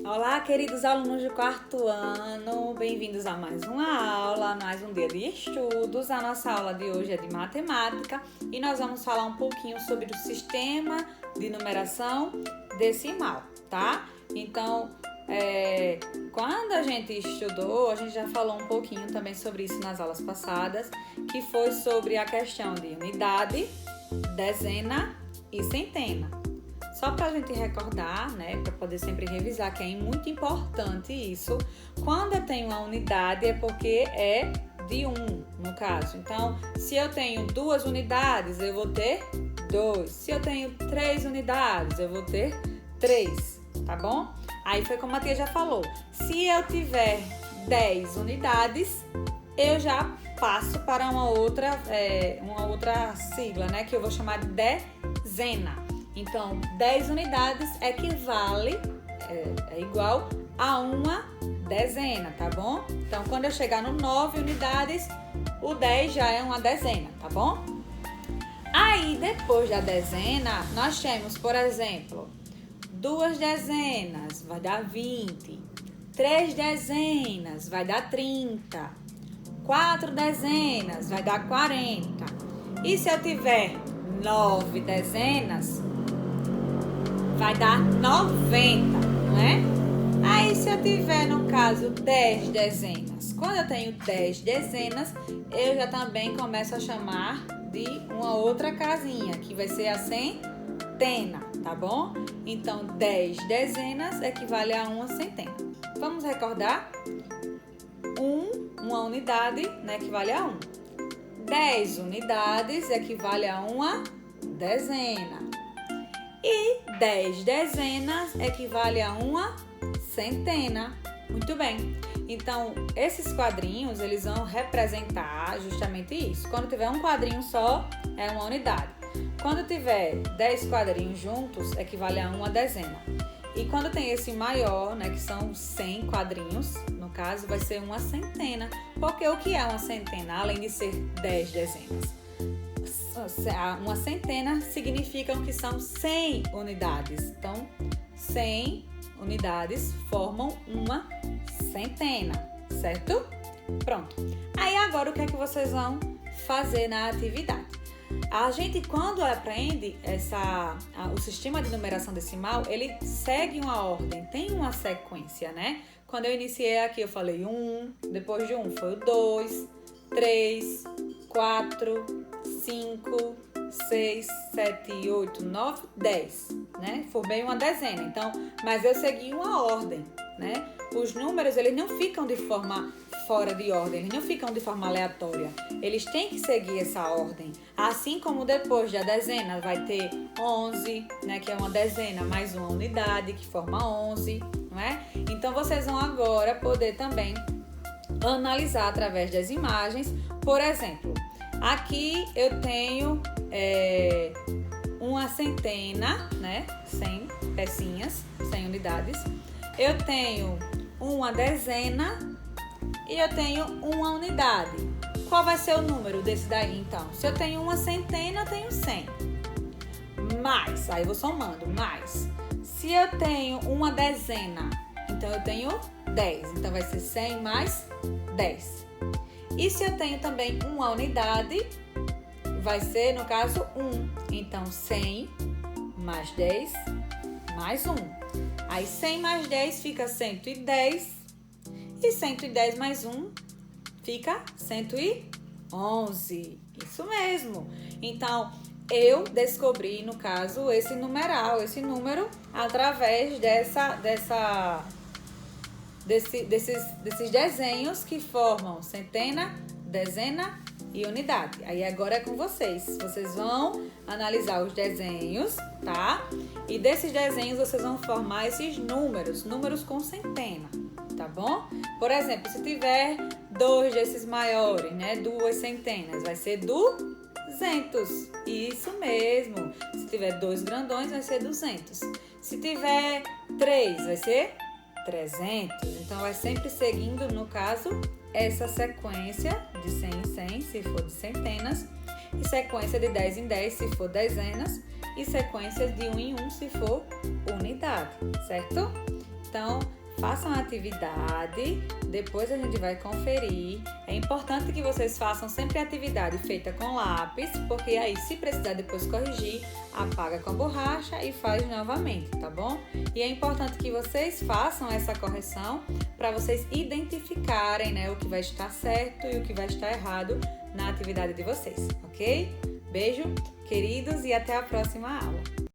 Olá, queridos alunos do quarto ano, bem-vindos a mais uma aula, mais um dia de estudos. A nossa aula de hoje é de matemática e nós vamos falar um pouquinho sobre o sistema de numeração decimal, tá? Então, quando a gente estudou, a gente já falou um pouquinho também sobre isso nas aulas passadas, que foi sobre a questão de unidade, dezena e centena. Só para a gente recordar, né, para poder sempre revisar, que é muito importante isso. Quando eu tenho uma unidade é porque é de 1, no caso. Então, se eu tenho 2 unidades, eu vou ter 2. Se eu tenho 3 unidades, eu vou ter 3, tá bom? Aí foi como a tia já falou. Se eu tiver 10 unidades, eu já passo para uma outra sigla, né, que eu vou chamar de dezena. Então, 10 unidades equivale, é igual a uma dezena, tá bom? Então, quando eu chegar no 9 unidades, o 10 já é uma dezena, tá bom? Aí, depois da dezena, nós temos, por exemplo, 2 dezenas vai dar 20, 3 dezenas vai dar 30, 4 dezenas vai dar 40. E se eu tiver 9 dezenas, vai dar 90, né? Aí, se eu tiver, no caso, 10 dezenas. Quando eu tenho 10 dezenas, eu já também começo a chamar de uma outra casinha, que vai ser a centena, tá bom? Então, 10 dezenas equivale a uma centena. Vamos recordar? Uma unidade, né, equivale a 1. 10 unidades equivale a uma dezena. E 10 dezenas equivale a uma centena. Muito bem. Então, esses quadrinhos, eles vão representar justamente isso. Quando tiver um quadrinho só, é uma unidade. Quando tiver 10 quadrinhos juntos, equivale a uma dezena. E quando tem esse maior, né, que são 100 quadrinhos, no caso, vai ser uma centena. Porque o que é uma centena, além de ser 10 dezenas? Uma centena significa que são 100 unidades. Então, 100 unidades formam uma centena, certo? Pronto. Aí agora o que é que vocês vão fazer na atividade? A gente, quando aprende o sistema de numeração decimal, ele segue uma ordem, tem uma sequência, né? Quando eu iniciei aqui, eu falei 1, depois de 1 foi o 2, 3, 4, 5, 6, 7, 8, 9, 10, né? Formei uma dezena, então, mas eu segui uma ordem, né? Os números, eles não ficam de forma fora de ordem, eles não ficam de forma aleatória. Eles têm que seguir essa ordem. Assim como depois da dezena vai ter 11, né? Que é uma dezena mais uma unidade, que forma 11, não é? Então, vocês vão agora poder também analisar através das imagens. Por exemplo, aqui eu tenho uma centena, né? 100 pecinhas, 100 unidades. Eu tenho uma dezena e eu tenho uma unidade. Qual vai ser o número desse daí, então? Se eu tenho uma centena, eu tenho 100. Mais, aí eu vou somando, mais. Se eu tenho uma dezena, então eu tenho 10. Então vai ser 100 mais 10. E se eu tenho também uma unidade, vai ser, no caso, 1. Então, 100 mais 10 mais 1. Aí, 100 mais 10 fica 110. E 110 mais 1 fica 111. Isso mesmo. Então, eu descobri, no caso, esse numeral, esse número, através desses desenhos que formam centena, dezena e unidade. Aí agora é com vocês. Vocês vão analisar os desenhos, tá? E desses desenhos vocês vão formar esses números com centena, tá bom? Por exemplo, se tiver 2 desses maiores, né? 2 centenas, vai ser 200. Isso mesmo. Se tiver 2 grandões, vai ser 200. Se tiver 3, vai ser 300. Então, vai sempre seguindo, no caso, essa sequência de 100 em 100, se for de centenas, e sequência de 10 em 10, se for dezenas, e sequências de 1 em 1, se for unidade, certo? Então, façam a atividade, depois a gente vai conferir. É importante que vocês façam sempre a atividade feita com lápis, porque aí, se precisar depois corrigir, apaga com a borracha e faz novamente, tá bom? E é importante que vocês façam essa correção para vocês identificarem, né, o que vai estar certo e o que vai estar errado na atividade de vocês, ok? Beijo, queridos, e até a próxima aula!